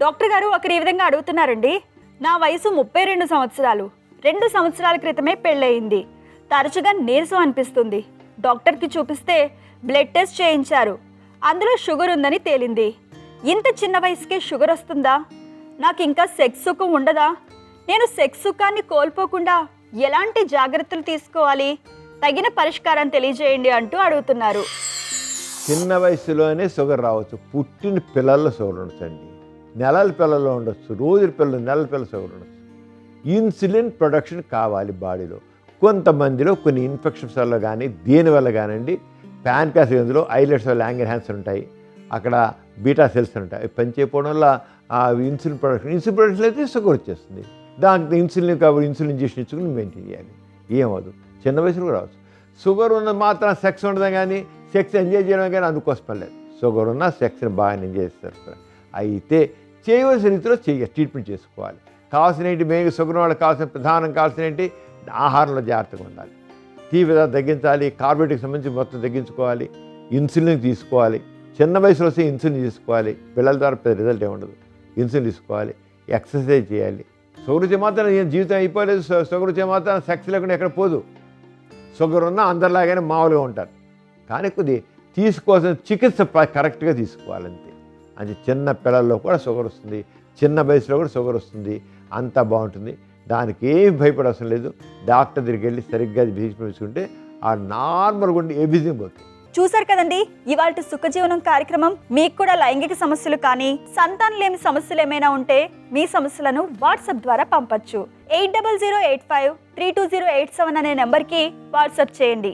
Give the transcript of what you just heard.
Doctor గారు ఒకరు ఈ విధంగా అడుగుతున్నారండి. నా వయసు 32 సంవత్సరాలు. 2 సంవత్సరాల క్రితమే పెళ్ళయింది. తరచుగా నీరసం అనిపిస్తుంది. డాక్టర్కి చూపిస్తే బ్లడ్ టెస్ట్ చేయించారు. అందులో షుగర్ ఉందని తేలింది. ఇంత చిన్న వయసుకే షుగర్ వస్తుందా? నాకు ఇంకా సెక్స్ సుఖం ఉండదా? నేను సెక్స్ సుఖాన్ని కోల్పోకుండా ఎలాంటి జాగ్రత్తలు తీసుకోవాలి? తగిన పరిష్కారం తెలియజేయండి అంటూ అడుగుతున్నారు. చిన్న వయసులోనే షుగర్ రావచ్చు. పుట్టిన పిల్లల్లో షుగర్ ఉండొచ్చండి, నెలల పిల్లల్లో ఉండొచ్చు, రోజుల పిల్లలు, నెలల పిల్లల షుగర్ ఉండొచ్చు. ఇన్సులిన్ ప్రొడక్షన్ కావాలి బాడీలో. కొంతమందిలో కొన్ని ఇన్ఫెక్షన్స్ వల్ల కానీ దేనివల్ల కానివ్వండి, ప్యాన్క్రియాస్ గ్రంథిలో ఐలెట్స్ లాంగర్హాన్స్ ఉంటాయి, అక్కడ బీటా సెల్స్ ఉంటాయి. అవి పనిచేయకపోవడం వల్ల ఆ ఇన్సులిన్ ప్రొడక్షన్ అయితే షుగర్ వచ్చేస్తుంది. దానికి ఇన్సులిన్ కాబట్టి ఇన్సులిన్ ఇంజెక్షన్ ఇచ్చుకుని మెయింటైన్ చేయాలి. ఏమవుదు, చిన్న వయసులో కూడా రావచ్చు. షుగర్ ఉన్న మాత్రం సెక్స్ ఉండదు, కానీ సెక్స్ ఎంజాయ్ చేయడం కానీ అందుకోసం లేదు. షుగర్ ఉన్న సెక్స్ని బాగా ఎంజాయ్ చేస్తారు. అయితే చేయవలసిన రీతిలో ట్రీట్మెంట్ చేసుకోవాలి. కావాల్సిన ఏంటి, మెయిన్ షుగర్ వాళ్ళకి కావాల్సిన ప్రధానం కావాల్సిన ఏంటి, ఆహారంలో జాగ్రత్తగా ఉండాలి. తీవ్రత తగ్గించాలి, కార్బోహైడ్రేట్కి సంబంధించి మొత్తం తగ్గించుకోవాలి, ఇన్సులిన్ తీసుకోవాలి. చిన్న వయసులో వస్తే ఇన్సులిన్ తీసుకోవాలి. పిల్లల ద్వారా పెద్ద రిజల్ట్ ఏముండదు. ఇన్సులిన్ తీసుకోవాలి, ఎక్సర్సైజ్ చేయాలి. షుగర్ వచ్చే మాత్రం జీవితం అయిపోలేదు. షుగర్ వచ్చే మాత్రం సెక్స్ లేకుండా ఎక్కడ పోదు. షుగర్ ఉన్నా అందరిలాగానే మామూలుగా ఉంటారు. కానీ కొద్ది తీసుకోవాల్సిన చికిత్స కరెక్ట్గా తీసుకోవాలంతే. అది చిన్న పిల్లల్లో కూడా షుగర్ వస్తుంది, చిన్న వయసులో కూడా షుగర్ వస్తుంది. అంతా బాగుంటుంది. దానికి ఏం భయపడవసరం లేదు. డాక్టర్ దగ్గరికి వెళ్ళి సరిగ్గా తీసుకుంటే ఆ నార్మల్గా ఉండి ఎవ్రీథింగ్ పోతుంది. చూసారు కదండి ఇవాల్టి సుఖజీవనం కార్యక్రమం. మీకు కూడా లైంగిక సమస్యలు కానీ సంతానం లేని సమస్యలు ఏమైనా ఉంటే మీ సమస్యలను వాట్సాప్ ద్వారా పంపొచ్చు. 8008532087 అనే నెంబర్కి వాట్సాప్ చేయండి.